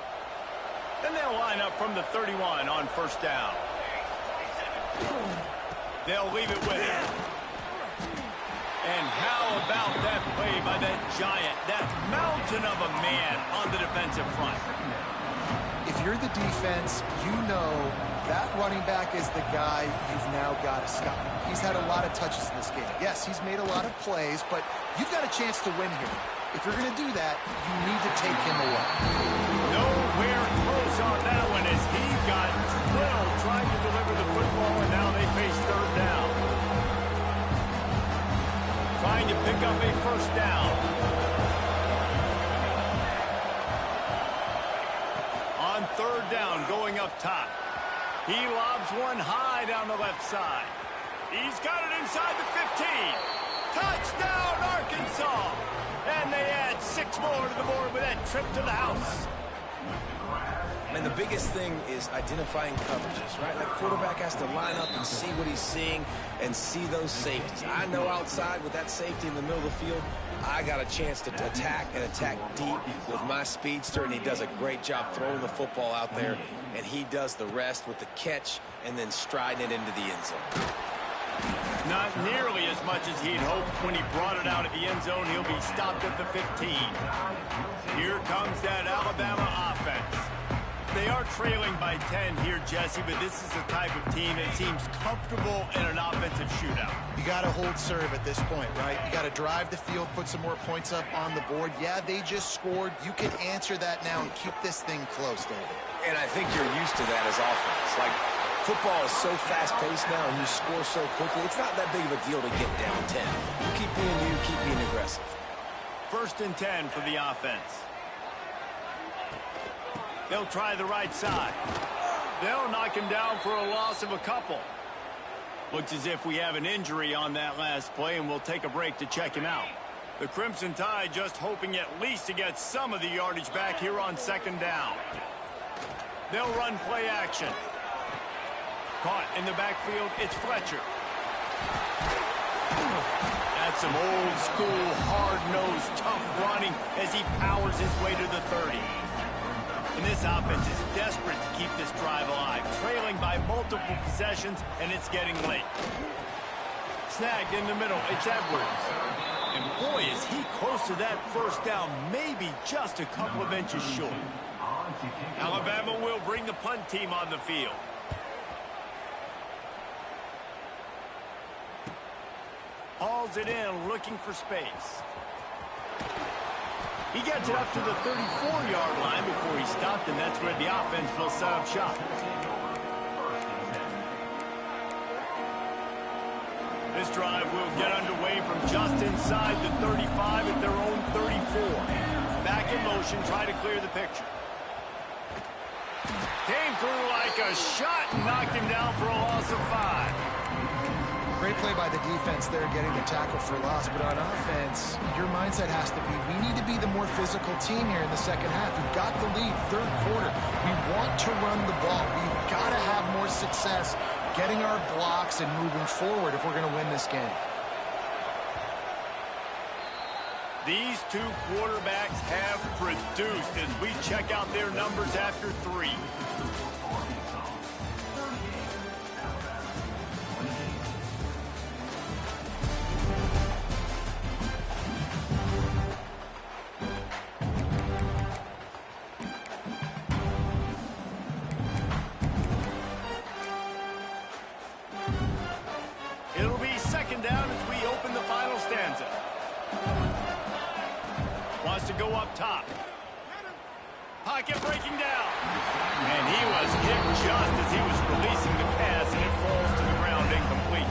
Then they'll line up from the 31 on 1st down. They'll leave it with him. And how about that play by that giant, that mountain of a man on the defensive front? If you're the defense, you know that running back is the guy you've now got to stop. He's had a lot of touches in this game. Yes, he's made a lot of plays, but you've got a chance to win here. If you're going to do that, you need to take him away. Nowhere close on that one as he got drilled trying to deliver the football, and now they face 3rd down. Trying to pick up a 1st down. On 3rd down, going up top. He lobs one high down the left side. He's got it inside the 15. Touchdown, Arkansas! And they add 6 more to the board with that trip to the house. And the biggest thing is identifying coverages, right? Like quarterback has to line up and see what he's seeing and see those safeties. I know outside with that safety in the middle of the field, I got a chance to attack and attack deep with my speedster, and he does a great job throwing the football out there, and he does the rest with the catch and then striding it into the end zone. Not nearly as much as he'd hoped when he brought it out of the end zone. He'll be stopped at the 15. Here comes that Alabama offense. They are trailing by 10 here, Jesse, but this is the type of team that seems comfortable in an offensive shootout. You got to hold serve at this point, right? You got to drive the field, put some more points up on the board. Yeah, they just scored. You can answer that now and keep this thing close, David. And I think you're used to that as offense. Like, football is so fast-paced now, and you score so quickly, it's not that big of a deal to get down 10. You keep being you, keep being aggressive. 1st and 10 for the offense. They'll try the right side. They'll knock him down for a loss of a couple. Looks as if we have an injury on that last play, and we'll take a break to check him out. The Crimson Tide just hoping at least to get some of the yardage back here on 2nd down. They'll run play action. Caught In the backfield, it's Fletcher. That's some old-school, hard-nosed, tough running as he powers his way to the 30. And this offense is desperate to keep this drive alive, trailing by multiple possessions, and it's getting late. Snagged in the middle, it's Edwards. And boy, is he close to that first down, maybe just a couple of inches short. Alabama will bring the punt team on the field. Hauls it in, looking for space. He gets it up to the 34-yard line before he stopped, and that's where the offense will set up shop. This drive will get underway from just inside the 35 at their own 34. Back in motion, try to clear the picture. Came through like a shot and knocked him down for a loss of 5. Great play by the defense there, getting the tackle for loss. But on offense, your mindset has to be, we need to be the more physical team here in the second half. We've got the lead, third quarter. We want to run the ball. We've got to have more success getting our blocks and moving forward if we're going to win this game. These two quarterbacks have produced as we check out their numbers after 3. It'll be second down as we open the final stanza. Wants to go up top. Pocket breaking down. And he was hit just as he was releasing the pass, and it falls to the ground incomplete.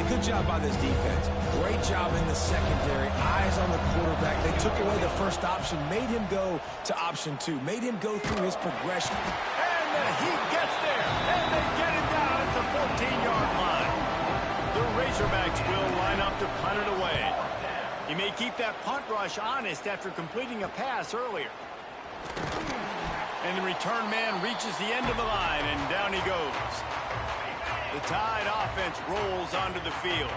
A good job by this defense. Great job in the secondary. Eyes on the quarterback. They took away the first option, made him go to option 2, made him go through his progression. And he gets there, and they get it down at the 14-yard line. The Razorbacks will line up to punt it away. He may keep that punt rush honest after completing a pass earlier. And the return man reaches the end of the line, and down he goes. The Tide offense rolls onto the field.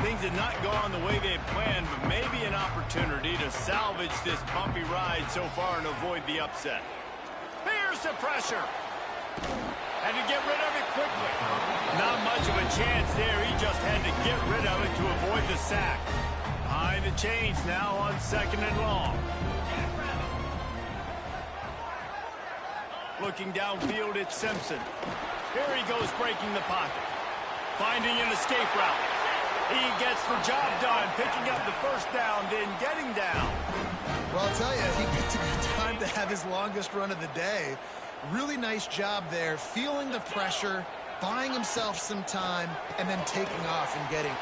Things had not gone the way they had planned, but maybe an opportunity to salvage this bumpy ride so far and avoid the upset. Here's the pressure. Had to get rid of it quickly. Not much of a chance there. He just had to get rid of it to avoid the sack. Behind the chains now on 2nd and long. Looking downfield, it's Simpson. Here he goes breaking the pocket. Finding an escape route. He gets the job done, picking up the first down, then getting down. Well, I'll tell you, he gets a good time to have his longest run of the day. Really nice job there, feeling the pressure, buying himself some time, and then taking off and getting.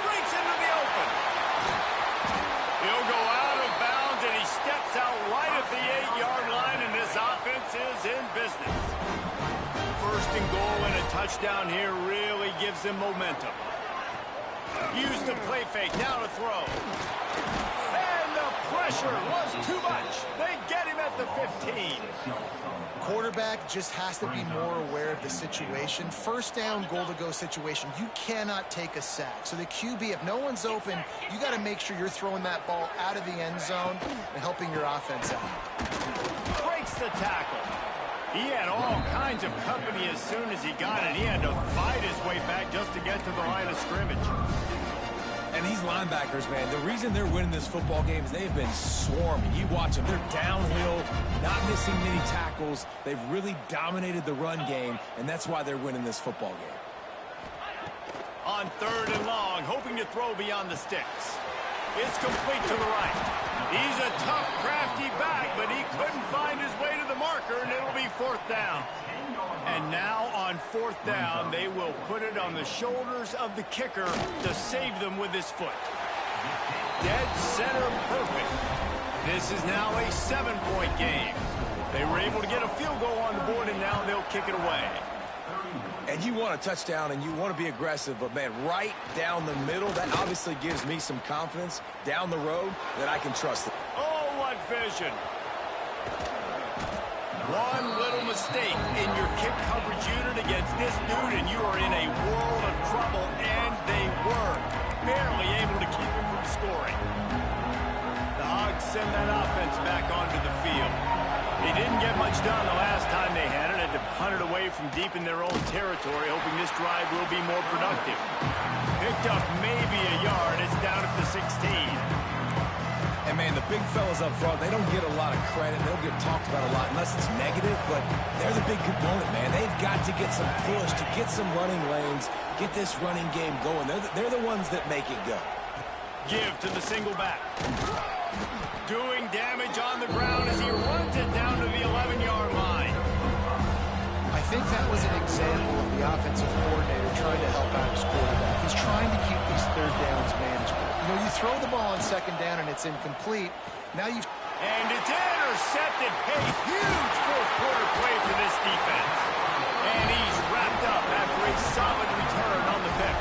Breaks into the open. He'll go out of bounds, and he steps out right at the 8-yard line, and this offense is in business. First and goal and a touchdown here really gives them momentum. Use the play fake, now to throw. And the pressure was too much. They get him at the 15. Quarterback just has to be more aware of the situation. First down, goal-to-go situation. You cannot take a sack. So the QB, if no one's open, you got to make sure you're throwing that ball out of the end zone and helping your offense out. Breaks the tackle. He had all kinds of company as soon as he got it. He had to fight his way back just to get to the line of scrimmage. And these linebackers, man, the reason they're winning this football game is they've been swarming. You watch them. They're downhill, not missing many tackles. They've really dominated the run game, and that's why they're winning this football game. On 3rd and long, hoping to throw beyond the sticks. It's complete to the right. He's a tough, crafty back, but he couldn't find his way to the marker, and it'll be 4th down. And now on 4th down, they will put it on the shoulders of the kicker to save them with his foot. Dead center perfect. This is now a 7-point game. They were able to get a field goal on the board, and now they'll kick it away. And you want a touchdown, and you want to be aggressive, but, man, right down the middle, that obviously gives me some confidence down the road that I can trust it. Oh, what vision. One little mistake in your kick coverage unit against this dude and you are in a world of trouble, and they were barely able to keep him from scoring. The Hogs send that offense back onto the field. They didn't get much done the last time they had it. Had to punt it away from deep in their own territory, hoping this drive will be more productive. Picked up maybe a yard. It's down at the 16. And, man, the big fellas up front, they don't get a lot of credit. They don't get talked about a lot unless it's negative, but they're the big component, man. They've got to get some push, to get some running lanes, get this running game going. They're the ones that make it go. Give to the single back. Doing damage on the ground as he runs it down to the 11-yard line. I think that was an example of the offensive coordinator trying to help out his quarterback. He's trying to keep these third downs manageable. You know, you throw the ball on second down and it's incomplete. Now you've... And it's intercepted. Hey, huge fourth-quarter play for this defense. And he's wrapped up after a solid return on the pick.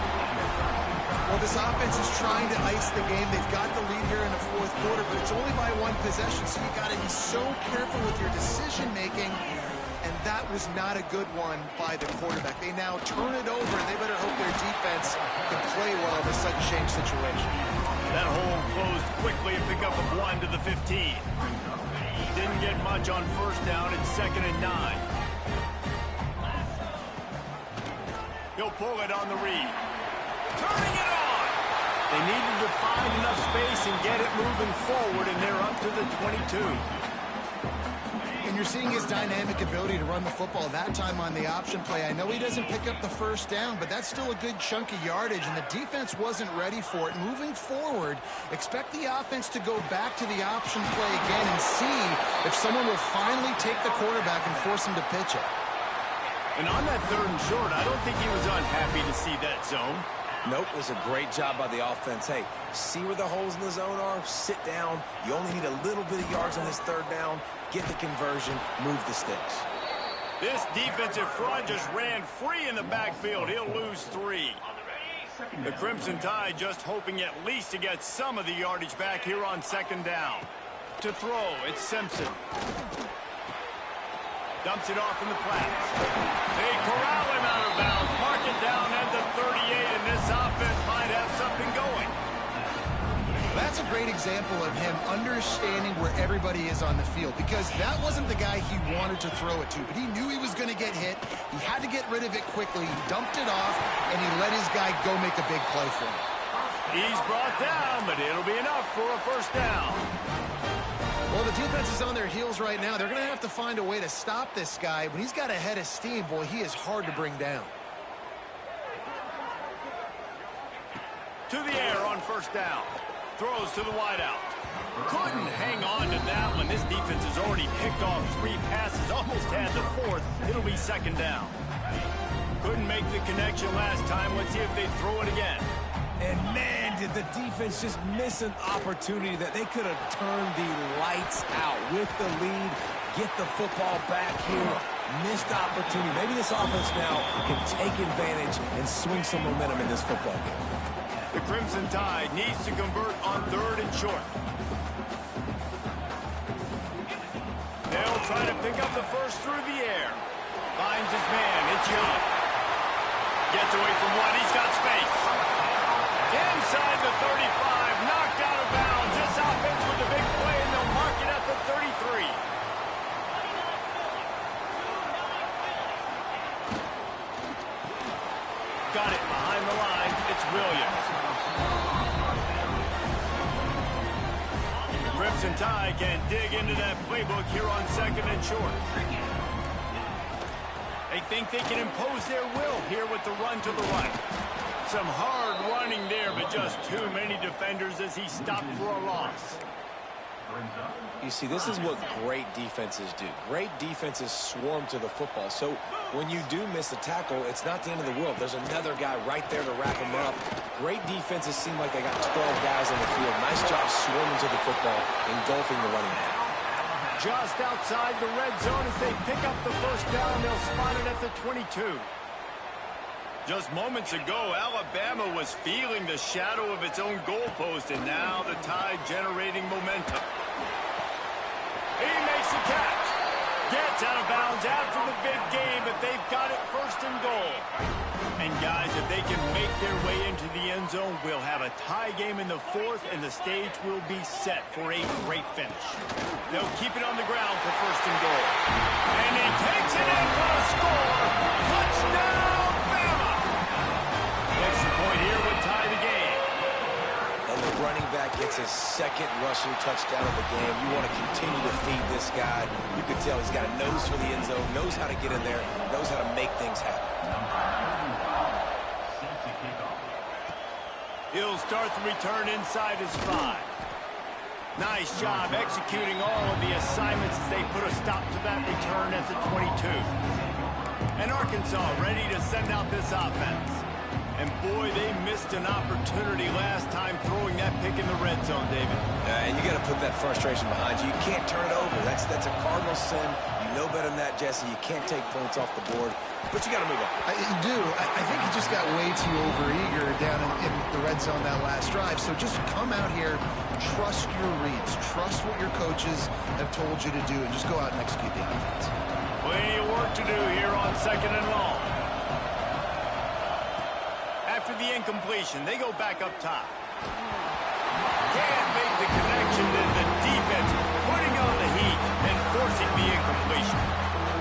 Well, this offense is trying to ice the game. They've got the lead here in the fourth quarter, but it's only by one possession, so you got to be so careful with your decision-making. And that was not a good one by the quarterback. They now turn it over, and they better hope their defense can play well in a sudden change situation. That hole closed quickly, a pickup of 1 to the 15. Didn't get much on first down. It's 2nd and 9. He'll pull it on the read. Turning it on! They needed to find enough space and get it moving forward, and they're up to the 22. And you're seeing his dynamic ability to run the football that time on the option play. I know he doesn't pick up the first down, but that's still a good chunk of yardage, and the defense wasn't ready for it. Moving forward, expect the offense to go back to the option play again and see if someone will finally take the quarterback and force him to pitch it. And on that 3rd and short, I don't think he was unhappy to see that zone. Nope, it was a great job by the offense. Hey, see where the holes in the zone are, sit down. You only need a little bit of yards on this 3rd down. Get the conversion, move the sticks. This defensive front just ran free in the backfield. He'll lose 3. The Crimson Tide just hoping at least to get some of the yardage back here on 2nd down. To throw, it's Simpson. Dumps it off in the flats. They corral him out of bounds. Mark it down at the 38, and this offense might have something going. That's a great example of him understanding where everybody is on the field, because that wasn't the guy he wanted to throw it to, but he knew he was going to get hit. He had to get rid of it quickly. He dumped it off, and he let his guy go make a big play for him. He's brought down, but it'll be enough for a first down. Well, the defense is on their heels right now. They're going to have to find a way to stop this guy. When he's got a head of steam, boy, he is hard to bring down. To the air on first down. Throws to the wideout. Couldn't hang on to that one. This defense has already picked off 3 passes, almost had the 4th. It'll be 2nd down. Couldn't make the connection last time. Let's see if they throw it again. And, man, did the defense just miss an opportunity that they could have turned the lights out with the lead, get the football back here. Missed opportunity. Maybe this offense now can take advantage and swing some momentum in this football game. The Crimson Tide needs to convert on 3rd and short. They'll try to pick up the first through the air. Finds his man. It's Young. Gets away from one. He's got space. Inside the 35. Knocked out of bounds. This offense with a big play, and they'll mark it at the 33. Got it behind the line. It's Williams. Crimson Tide can dig into that playbook here on 2nd and short. They think they can impose their will here with the run to the right. Some hard running there, but just too many defenders as he stopped for a loss. You see, this is what great defenses do. Great defenses swarm to the football. So when you do miss a tackle, it's not the end of the world. There's another guy right there to wrap him up. Great defenses seem like they got 12 guys on the field. Nice job swarming to the football, engulfing the running back. Just outside the red zone as they pick up the first down. They'll spot it at the 22. Just moments ago, Alabama was feeling the shadow of its own goalpost, and now the Tide generating momentum. He makes the catch. Gets out of bounds after the big game, but they've got it 1st and goal. And, guys, if they can make their way into the end zone, we'll have a tie game in the fourth, and the stage will be set for a great finish. They'll keep it on the ground for first and goal. And he takes it in for a score. Touchdown, Bama! Extra point here would tie the game. And the running back gets his second rushing touchdown of the game. You want to continue to feed this guy. You can tell he's got a nose for the end zone, knows how to get in there, knows how to make things happen. He'll start the return inside his 5. Nice job executing all of the assignments as they put a stop to that return at the 22. And Arkansas ready to send out this offense. And boy, they missed an opportunity last time throwing that pick in the red zone, David. And you got to put that frustration behind you. You can't turn it over. That's a cardinal sin. You know better than that, Jesse. You can't take points off the board, but you got to move on. You do. I think he just got way too overeager down in the red zone that last drive. So just come out here, trust your reads, trust what your coaches have told you to do, and just go out and execute the offense. Plenty of work to do here on second and long. After the incompletion, they go back up top. Can't make the connection, and the defense putting on the heat and forcing the incompletion.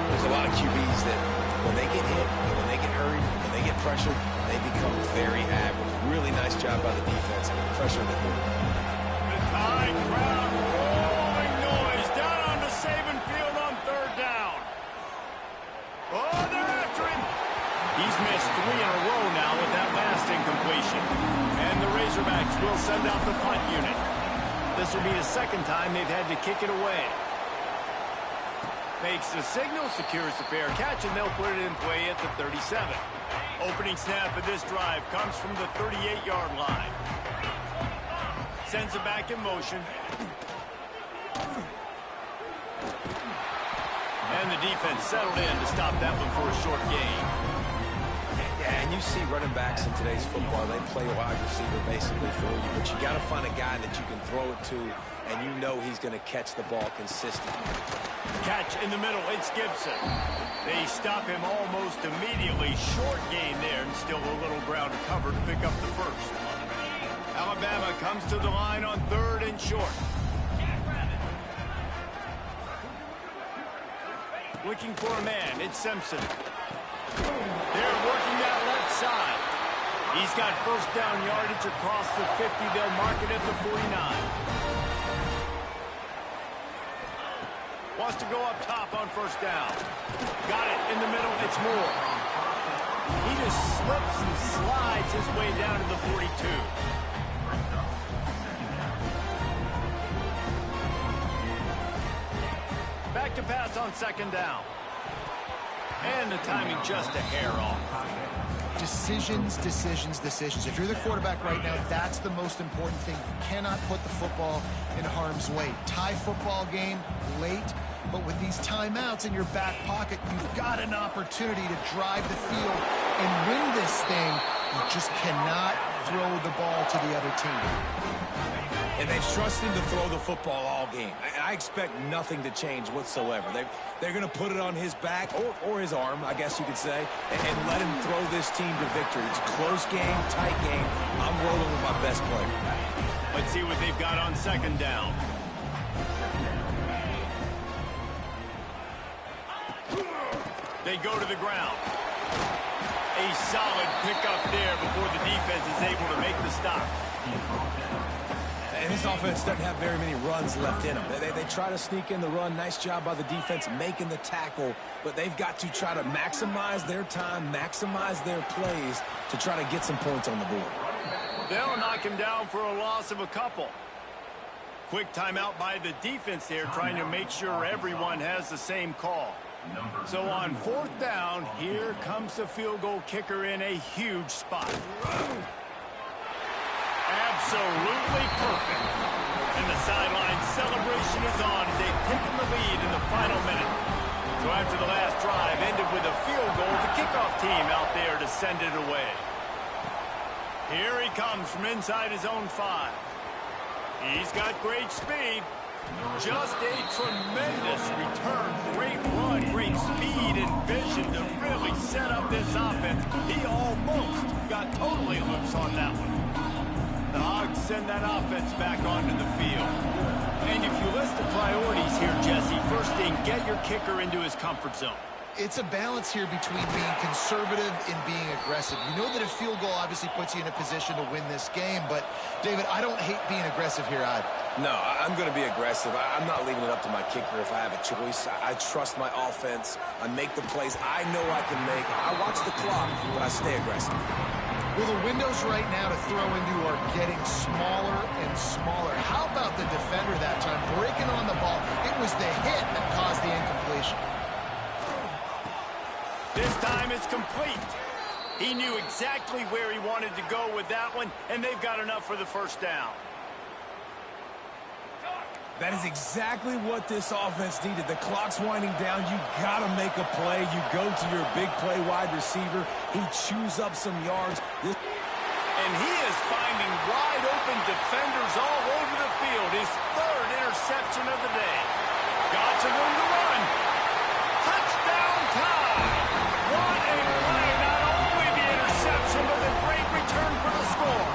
There's a lot of QBs that when they get hit, and when they get hurried, when they get pressured, they become very average. Really nice job by the defense. Pressure the quarterback. The Tide crowd rolling noise down on the Saban field on third down. Oh, they're after him. He's missed 3 in a row now with that last incompletion. And the Razorbacks will send out the punt unit. This will be the second time they've had to kick it away. Makes the signal, secures the fair catch, and they'll put it in play at the 37. Opening snap of this drive comes from the 38-yard line. Sends it back in motion. And the defense settled in to stop that one for a short gain. Yeah, and you see running backs in today's football, they play wide receiver basically for you, but you got to find a guy that you can throw it to, and you know he's going to catch the ball consistently. Catch in the middle, it's Gibson. They stop him almost immediately. Short gain there, and still a little ground to cover to pick up the first. Alabama comes to the line on third and short. Looking for a man, it's Simpson. They're working that left side. He's got first down yardage across the 50. They'll mark it at the 49. Wants to go up top on first down. Got it in the middle. It's Moore. He just slips and slides his way down to the 42. Back to pass on second down. And the timing just a hair off. Decisions, decisions, decisions. If you're the quarterback right now, that's the most important thing. You cannot put the football in harm's way. Tie football game late, but with these timeouts in your back pocket, you've got an opportunity to drive the field and win this thing. You just cannot throw the ball to the other team. And they've trusted him to throw the football all game. I expect nothing to change whatsoever. They're going to put it on his back, or his arm, I guess you could say, and let him throw this team to victory. It's a close game, tight game. I'm rolling with my best player. Let's see what they've got on second down. They go to the ground. A solid pickup there before the defense is able to make the stop. And this offense doesn't have very many runs left in them. They try to sneak in the run. Nice job by the defense making the tackle. But they've got to try to maximize their time, maximize their plays to try to get some points on the board. They'll knock him down for a loss of a couple. Quick timeout by the defense there, trying to make sure everyone has the same call. So on fourth down, here comes the field goal kicker in a huge spot. Absolutely perfect. And the sideline celebration is on as they've taken the lead in the final minute. So after the last drive ended with a field goal, the kickoff team out there to send it away. Here he comes from inside his own 5. He's got great speed. Just a tremendous return. Great run, great speed and vision to really set up this offense. He almost got totally loose on that one. The Hogs send that offense back onto the field. And if you list the priorities here, Jesse, first thing, get your kicker into his comfort zone. It's a balance here between being conservative and being aggressive. You know that a field goal obviously puts you in a position to win this game, but, David, I don't hate being aggressive here either. No, I'm going to be aggressive. I'm not leaving it up to my kicker if I have a choice. I trust my offense. I make the plays I know I can make. I watch the clock, but I stay aggressive. Well, the windows right now to throw into are getting smaller and smaller. How about the defender that time breaking on the ball? It was the hit that caused the incompletion. This time it's complete. He knew exactly where he wanted to go with that one, and they've got enough for the first down. That is exactly what this offense needed. The clock's winding down. You got to make a play. You go to your big play wide receiver. He chews up some yards. And he is finding wide-open defenders all over the field. His third interception of the day. Got some room to run. Touchdown time. What a play. Not only the interception, but the great return for the score.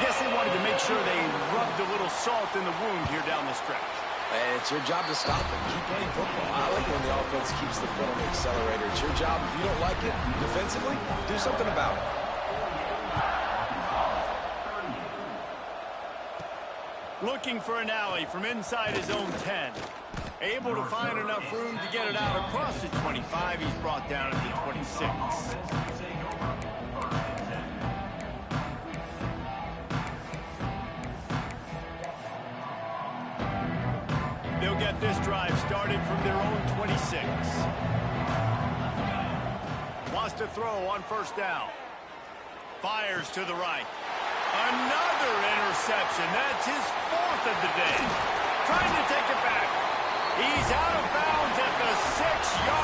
Guess they wanted to make sure they rubbed a little salt in the wound here down the stretch. And it's your job to stop it. Keep playing football. I like it when the offense keeps the foot on the accelerator. It's your job. If you don't like it defensively, do something about it. Looking for an alley from inside his own 10. Able to find enough room to get it out across the 25. He's brought down at the 26. They'll get this drive started from their own 26. Wants to throw on first down. Fires to the right. Another interception. That's his fourth of the day. Trying to take it back. He's out of bounds at the 6-yard